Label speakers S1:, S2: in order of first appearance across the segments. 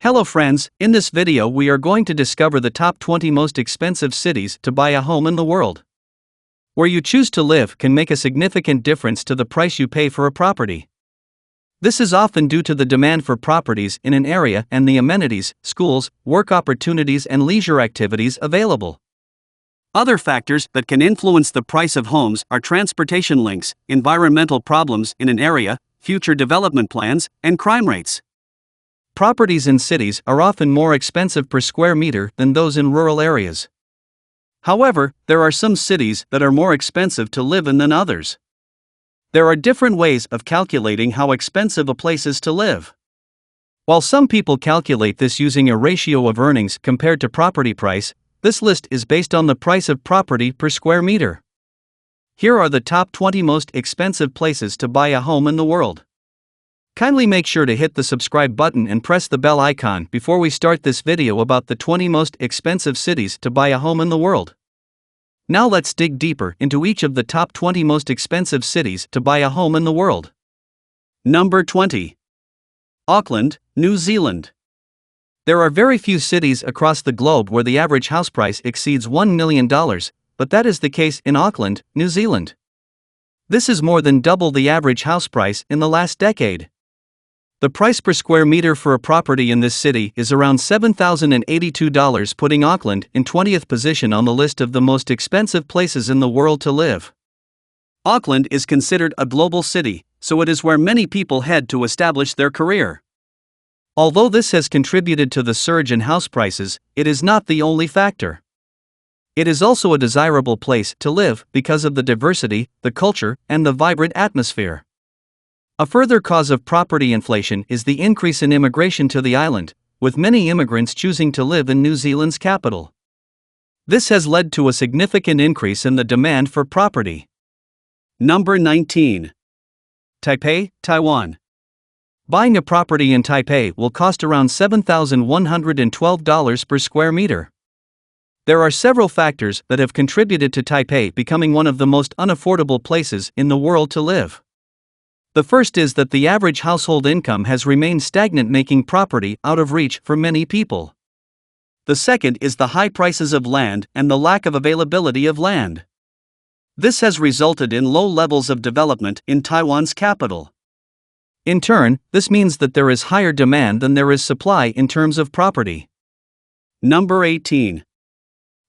S1: Hello friends, in this video we are going to discover the top 20 most expensive cities to buy a home in the world. Where you choose to live can make a significant difference to the price you pay for a property. This is often due to the demand for properties in an area and the amenities, schools, work opportunities and leisure activities available. Other factors that can influence the price of homes are transportation links, environmental problems in an area, future development plans, and crime rates. Properties in cities are often more expensive per square meter than those in rural areas. However, there are some cities that are more expensive to live in than others. There are different ways of calculating how expensive a place is to live. While some people calculate this using a ratio of earnings compared to property price, this list is based on the price of property per square meter. Here are the top 20 most expensive places to buy a home in the world. Kindly make sure to hit the subscribe button and press the bell icon before we start this video about the 20 most expensive cities to buy a home in the world. Now let's dig deeper into each of the top 20 most expensive cities to buy a home in the world. Number 20. Auckland, New Zealand. There are very few cities across the globe where the average house price exceeds $1 million, but that is the case in Auckland, New Zealand. This is more than double the average house price in the last decade. The price per square meter for a property in this city is around $7,082, putting Auckland in 20th position on the list of the most expensive places in the world to live. Auckland is considered a global city, so it is where many people head to establish their career. Although this has contributed to the surge in house prices, it is not the only factor. It is also a desirable place to live because of the diversity, the culture, and the vibrant atmosphere. A further cause of property inflation is the increase in immigration to the island, with many immigrants choosing to live in New Zealand's capital. This has led to a significant increase in the demand for property. Number 19. Taipei, Taiwan. Buying a property in Taipei will cost around $7,112 per square meter. There are several factors that have contributed to Taipei becoming one of the most unaffordable places in the world to live. The first is that the average household income has remained stagnant, making property out of reach for many people. The second is the high prices of land and the lack of availability of land. This has resulted in low levels of development in Taiwan's capital. In turn, this means that there is higher demand than there is supply in terms of property. Number 18.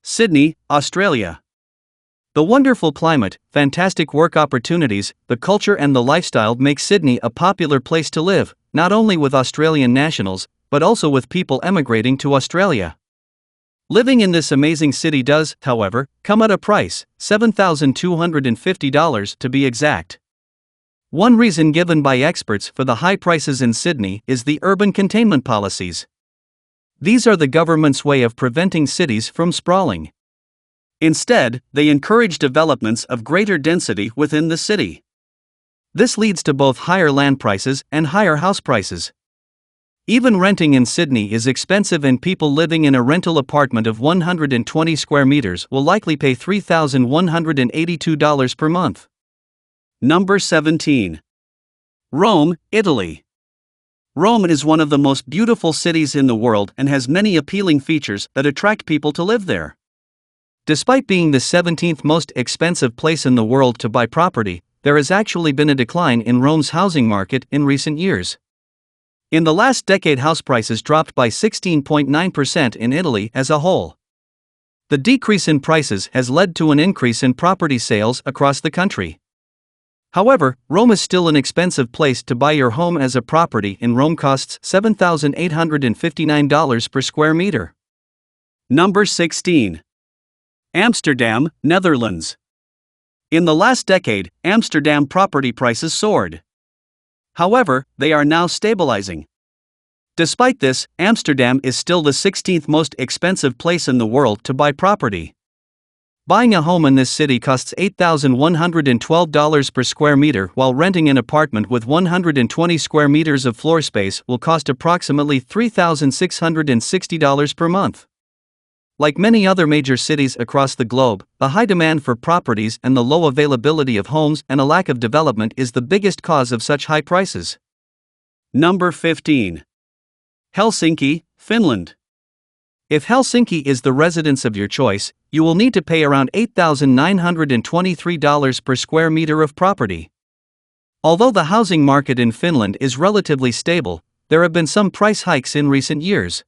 S1: Sydney, Australia. The wonderful climate, fantastic work opportunities, the culture and the lifestyle make Sydney a popular place to live, not only with Australian nationals, but also with people emigrating to Australia. Living in this amazing city does, however, come at a price, $7,250 to be exact. One reason given by experts for the high prices in Sydney is the urban containment policies. These are the government's way of preventing cities from sprawling. Instead, they encourage developments of greater density within the city. This leads to both higher land prices and higher house prices. Even renting in Sydney is expensive, and people living in a rental apartment of 120 square meters will likely pay $3,182 per month. Number 17. Rome, Italy. Rome is one of the most beautiful cities in the world and has many appealing features that attract people to live there. Despite being the 17th most expensive place in the world to buy property, there has actually been a decline in Rome's housing market in recent years. In the last decade, house prices dropped by 16.9% in Italy as a whole. The decrease in prices has led to an increase in property sales across the country. However, Rome is still an expensive place to buy. Your home as a property in Rome costs $7,859 per square meter. Number 16. Amsterdam, Netherlands. In the last decade, Amsterdam property prices soared. However, they are now stabilizing. Despite this, Amsterdam is still the 16th most expensive place in the world to buy property. Buying a home in this city costs $8,112 per square meter, while renting an apartment with 120 square meters of floor space will cost approximately $3,660 per month. Like many other major cities across the globe, the high demand for properties and the low availability of homes and a lack of development is the biggest cause of such high prices. Number 15. Helsinki, Finland. If Helsinki is the residence of your choice, you will need to pay around $8,923 per square meter of property. Although the housing market in Finland is relatively stable, there have been some price hikes in recent years.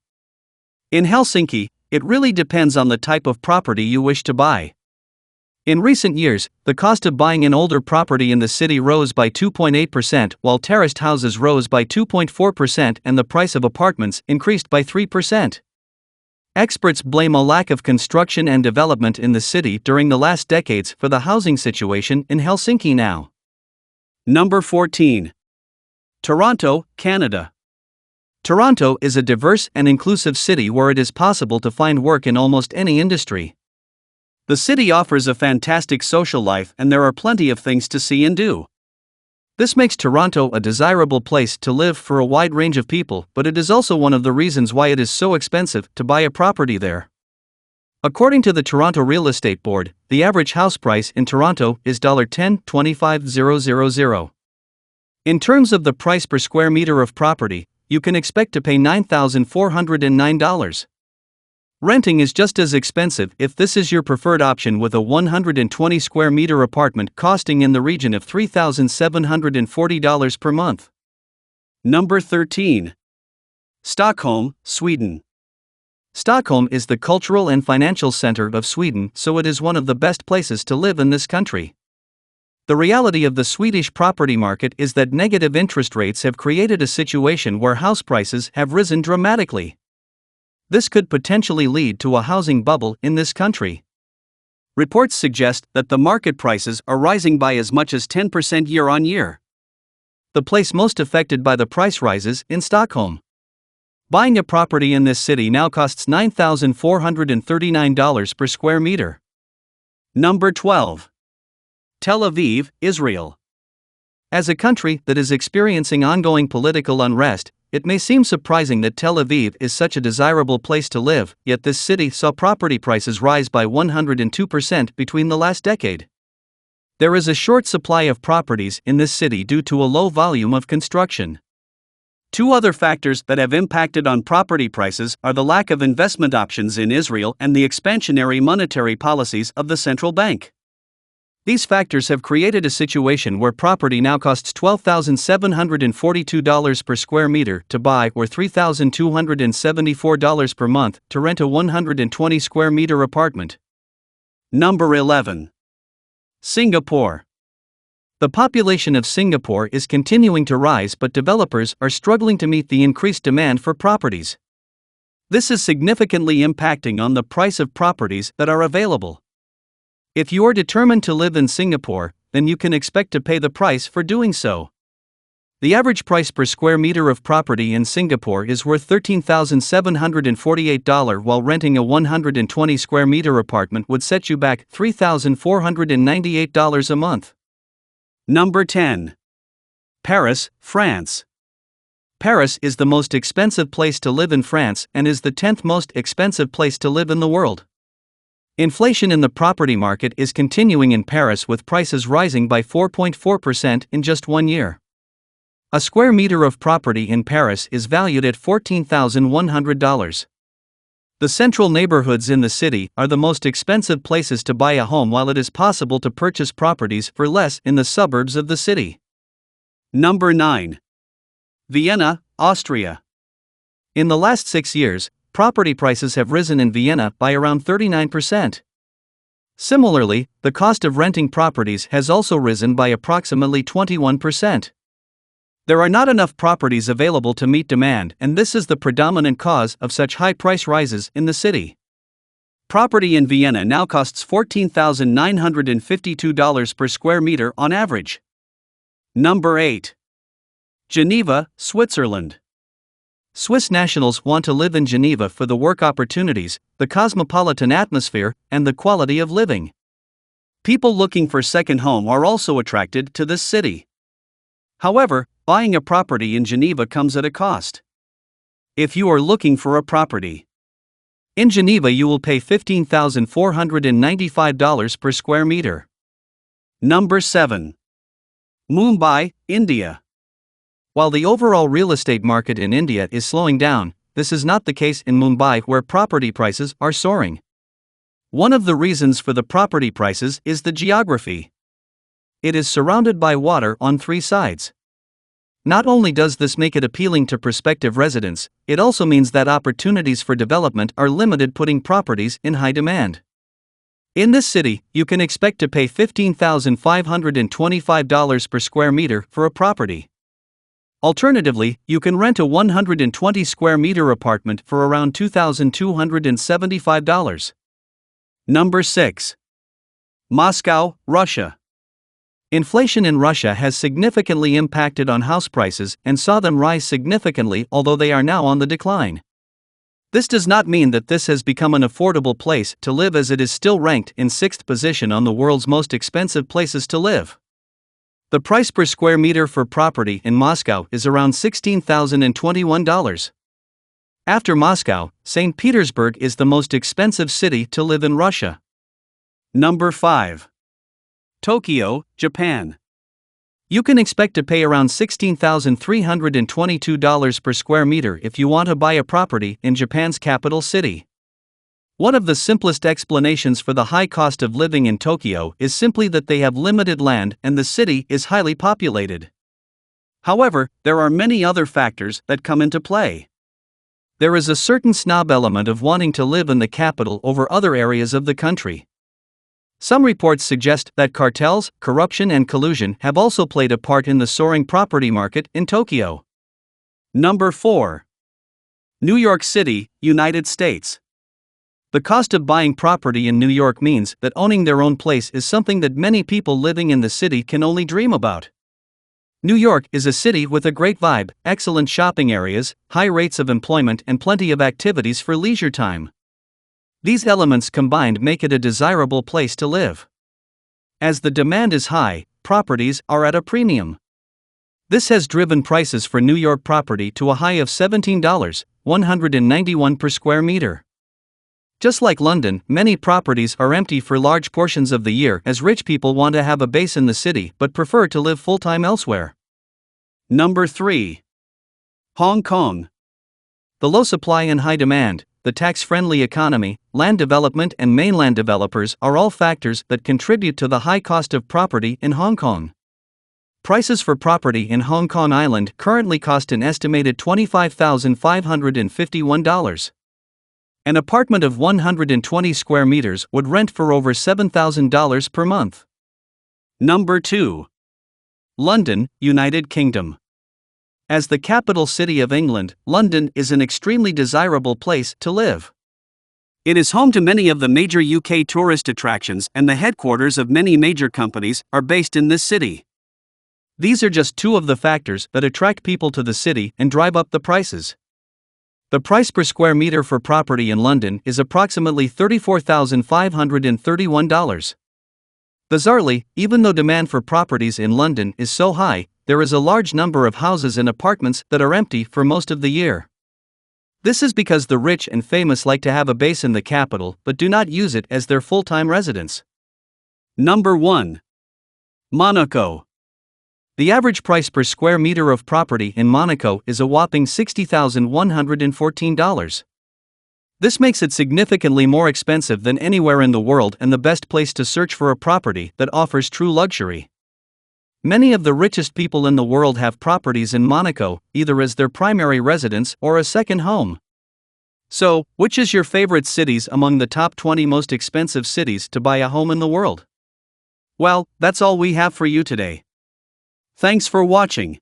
S1: In Helsinki, it really depends on the type of property you wish to buy. In recent years, the cost of buying an older property in the city rose by 2.8%, while terraced houses rose by 2.4% and the price of apartments increased by 3%. Experts blame a lack of construction and development in the city during the last decades for the housing situation in Helsinki now. Number 14. Toronto, Canada. Toronto is a diverse and inclusive city where it is possible to find work in almost any industry. The city offers a fantastic social life and there are plenty of things to see and do. This makes Toronto a desirable place to live for a wide range of people, but it is also one of the reasons why it is so expensive to buy a property there. According to the Toronto Real Estate Board, the average house price in Toronto is $10,25,000. In terms of the price per square meter of property, you can expect to pay $9,409. Renting is just as expensive if this is your preferred option, with a 120 square meter apartment costing in the region of $3,740 per month. Number 13. Stockholm, Sweden. Stockholm is the cultural and financial center of Sweden, so it is one of the best places to live in this country. The reality of the Swedish property market is that negative interest rates have created a situation where house prices have risen dramatically. This could potentially lead to a housing bubble in this country. Reports suggest that the market prices are rising by as much as 10% year on year. The place most affected by the price rises in Stockholm. Buying a property in this city now costs $9,439 per square meter. Number 12. Tel Aviv, Israel. As a country that is experiencing ongoing political unrest, it may seem surprising that Tel Aviv is such a desirable place to live, yet this city saw property prices rise by 102% between the last decade. There is a short supply of properties in this city due to a low volume of construction. Two other factors that have impacted on property prices are the lack of investment options in Israel and the expansionary monetary policies of the central bank. These factors have created a situation where property now costs $12,742 per square meter to buy or $3,274 per month to rent a 120 square meter apartment. Number 11. Singapore. The population of Singapore is continuing to rise, but developers are struggling to meet the increased demand for properties. This is significantly impacting on the price of properties that are available. If you are determined to live in Singapore, then you can expect to pay the price for doing so. The average price per square meter of property in Singapore is worth $13,748, while renting a 120 square meter apartment would set you back $3,498 a month. Number 10. Paris, France. Paris is the most expensive place to live in France and is the 10th most expensive place to live in the world. Inflation in the property market is continuing in Paris, with prices rising by 4.4% in just 1 year. A square meter of property in Paris is valued at $14,100. The central neighborhoods in the city are the most expensive places to buy a home, while it is possible to purchase properties for less in the suburbs of the city. Number 9. Vienna, Austria. In the last 6 years, property prices have risen in Vienna by around 39%. Similarly, the cost of renting properties has also risen by approximately 21%. There are not enough properties available to meet demand, and this is the predominant cause of such high price rises in the city. Property in Vienna now costs $14,952 per square meter on average. Number 8. Geneva, Switzerland. Swiss nationals want to live in Geneva for the work opportunities, the cosmopolitan atmosphere, and the quality of living. People looking for a second home are also attracted to this city. However, buying a property in Geneva comes at a cost. If you are looking for a property in Geneva, you will pay $15,495 per square meter. Number 7. Mumbai, India. While the overall real estate market in India is slowing down, this is not the case in Mumbai, where property prices are soaring. One of the reasons for the property prices is the geography. It is surrounded by water on 3 sides. Not only does this make it appealing to prospective residents, it also means that opportunities for development are limited, putting properties in high demand. In this city, you can expect to pay $15,525 per square meter for a property. Alternatively, you can rent a 120 square meter apartment for around $2,275. Number 6. Moscow, Russia. Inflation in Russia has significantly impacted on house prices and saw them rise significantly, although they are now on the decline. This does not mean that this has become an affordable place to live, as it is still ranked in 6th position on the world's most expensive places to live. The price per square meter for property in Moscow is around $16,021. After Moscow, St. Petersburg is the most expensive city to live in Russia. Number 5. Tokyo, Japan. You can expect to pay around $16,322 per square meter if you want to buy a property in Japan's capital city. One of the simplest explanations for the high cost of living in Tokyo is simply that they have limited land and the city is highly populated. However, there are many other factors that come into play. There is a certain snob element of wanting to live in the capital over other areas of the country. Some reports suggest that cartels, corruption, and collusion have also played a part in the soaring property market in Tokyo. Number 4. New York City, United States. The cost of buying property in New York means that owning their own place is something that many people living in the city can only dream about. New York is a city with a great vibe, excellent shopping areas, high rates of employment, and plenty of activities for leisure time. These elements combined make it a desirable place to live. As the demand is high, properties are at a premium. This has driven prices for New York property to a high of $17.191 per square meter. Just like London, many properties are empty for large portions of the year, as rich people want to have a base in the city but prefer to live full-time elsewhere. Number 3. Hong Kong. The low supply and high demand, the tax-friendly economy, land development, and mainland developers are all factors that contribute to the high cost of property in Hong Kong. Prices for property in Hong Kong Island currently cost an estimated $25,551. An apartment of 120 square meters would rent for over $7,000 per month. Number 2. London, United Kingdom. As the capital city of England, London is an extremely desirable place to live. It is home to many of the major UK tourist attractions, and the headquarters of many major companies are based in this city. These are just two of the factors that attract people to the city and drive up the prices. The price per square meter for property in London is approximately $34,531. Bizarrely, even though demand for properties in London is so high, there is a large number of houses and apartments that are empty for most of the year. This is because the rich and famous like to have a base in the capital but do not use it as their full-time residence. Number 1. Monaco. The average price per square meter of property in Monaco is a whopping $60,114. This makes it significantly more expensive than anywhere in the world and the best place to search for a property that offers true luxury. Many of the richest people in the world have properties in Monaco, either as their primary residence or a second home. So, which is your favorite cities among the top 20 most expensive cities to buy a home in the world? Well, that's all we have for you today. Thanks for watching.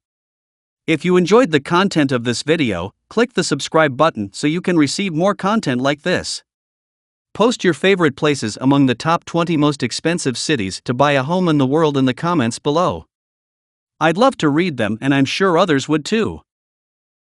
S1: If you enjoyed the content of this video, click the subscribe button so you can receive more content like this. Post your favorite places among the top 20 most expensive cities to buy a home in the world in the comments below. I'd love to read them, and I'm sure others would too.